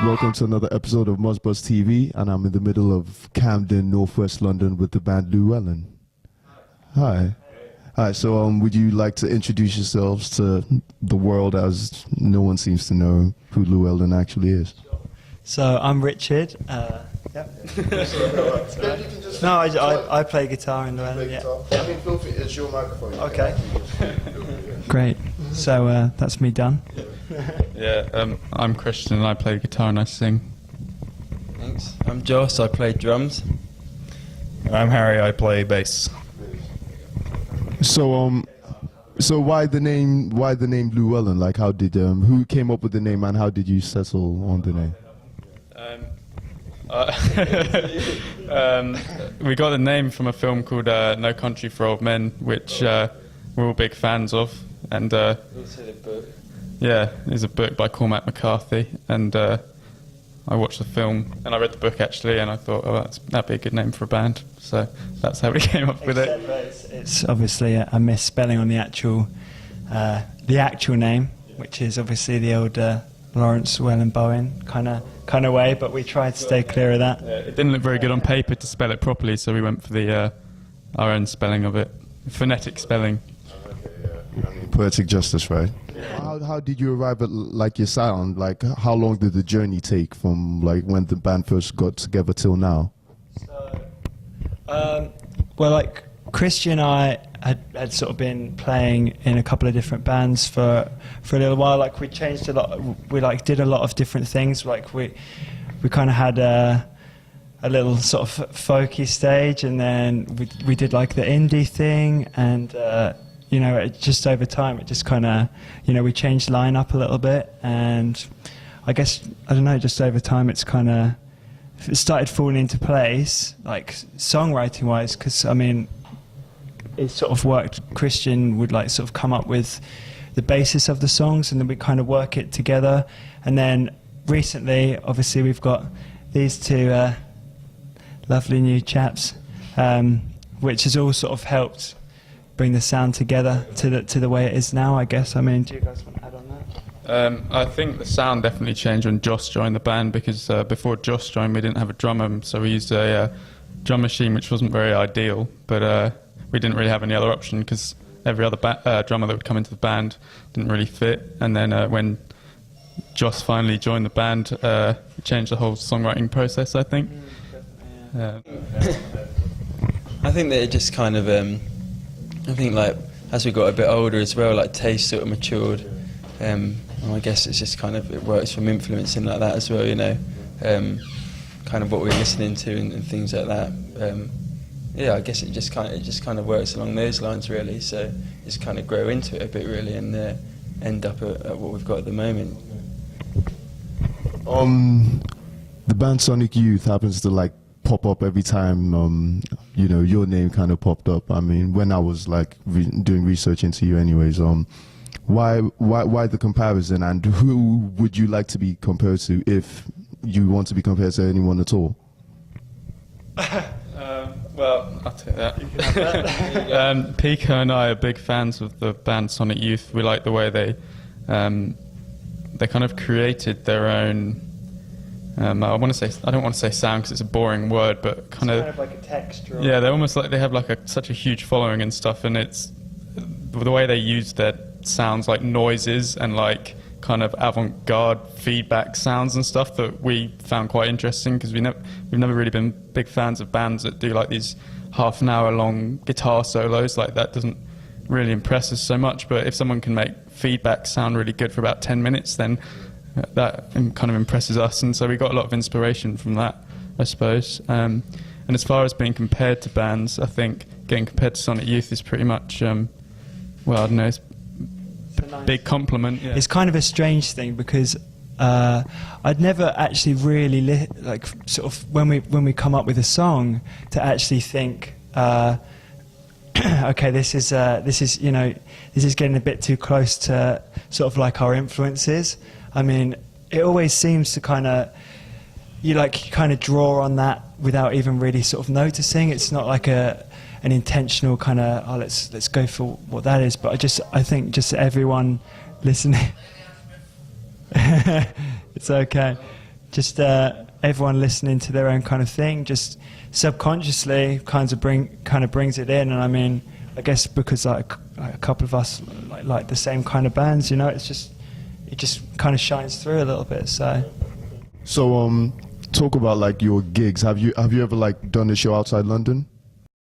Welcome to another episode of Muzbuzz TV, and I'm in the middle of Camden, Northwest London, with the band Louellen. Hi. Hi. So, would you like to introduce yourselves to the world, as no one seems to know who Louellen actually is? So I'm Richard. No, I play guitar in Louellen. Yeah. I mean, feel free. It's your microphone. Okay. Great. So that's me done. Yeah, I'm Christian and I play guitar and I sing. Thanks. I'm Joss, I play drums. I'm Harry, I play bass. So why the name Louellen? Like, how did who came up with the name, and how did you settle on the name? We got the name from a film called No Country for Old Men, which we're all big fans of, and Also the book. yeah, there's a book by Cormac McCarthy, and I watched the film and I read the book actually, and I thought, oh, that'd be a good name for a band. So that's how we came up with it. It's obviously a misspelling on the actual name, which is obviously the old Lawrence Llewellyn Bowen kind of way, but we tried to stay clear of that. Yeah, it didn't look very good on paper to spell it properly, so we went for the our own spelling of it, phonetic spelling. I mean, poetic justice, right? How did you arrive at like your sound? Like, how long did the journey take from like when the band first got together till now? Well, like Christian and I had sort of been playing in a couple of different bands for a little while. Like we changed a lot. We like did a lot of different things. Like we kind of had a little sort of folky stage, and then we did like the indie thing, and you know, it just over time, it just kind of, you know, we changed the line up a little bit, and I guess, I don't know, just over time, it started falling into place, like songwriting wise, because I mean, it sort of worked. Christian would like sort of come up with the basis of the songs, and then we kind of work it together. And then recently, obviously, we've got these two lovely new chaps, which has all sort of helped bring the sound together to the way it is now, I guess. I mean, do you guys want to add on that? I think the sound definitely changed when Joss joined the band, because before Joss joined we didn't have a drummer, so we used a drum machine, which wasn't very ideal, but we didn't really have any other option because every other drummer that would come into the band didn't really fit. And then when Joss finally joined the band, it changed the whole songwriting process, I think. I think that it just kind of, I think like as we got a bit older as well, like taste sort of matured. And I guess it's just kind of, it works from influencing like that as well, you know, kind of what we're listening to and things like that. Yeah, I guess it just kind of works along those lines really. So just kind of grow into it a bit really, and end up at what we've got at the moment. The band Sonic Youth happens to like pop up every time you know, your name kind of popped up. I mean, when I was like doing research into you anyways, why the comparison, and who would you like to be compared to if you want to be compared to anyone at all? Well, I'll take that. Pico and I are big fans of the band Sonic Youth. We like the way they kind of created their own. I don't want to say sound because it's a boring word, but kind of like a texture. Yeah, they're almost like they have like such a huge following and stuff, and it's the way they use their sounds, like noises and like kind of avant-garde feedback sounds and stuff, that we found quite interesting, because we've never really been big fans of bands that do like these half an hour long guitar solos. Like that doesn't really impress us so much, but if someone can make feedback sound really good for about 10 minutes, then that kind of impresses us, and so we got a lot of inspiration from that, I suppose. And as far as being compared to bands, I think getting compared to Sonic Youth is pretty much, well, I don't know, it's a big compliment. Yeah. It's kind of a strange thing because I'd never actually really like sort of when we come up with a song to actually think, okay, this is you know, this is getting a bit too close to sort of like our influences. I mean, it always seems to kind of draw on that without even really sort of noticing. It's not like an intentional kind of, oh, let's go for what that is. But I think just everyone listening, it's okay. Just everyone listening to their own kind of thing, just subconsciously kind of brings it in. And I mean, I guess because like a couple of us like the same kind of bands, you know, it just kind of shines through a little bit. So talk about like your gigs. Have you ever like done a show outside London?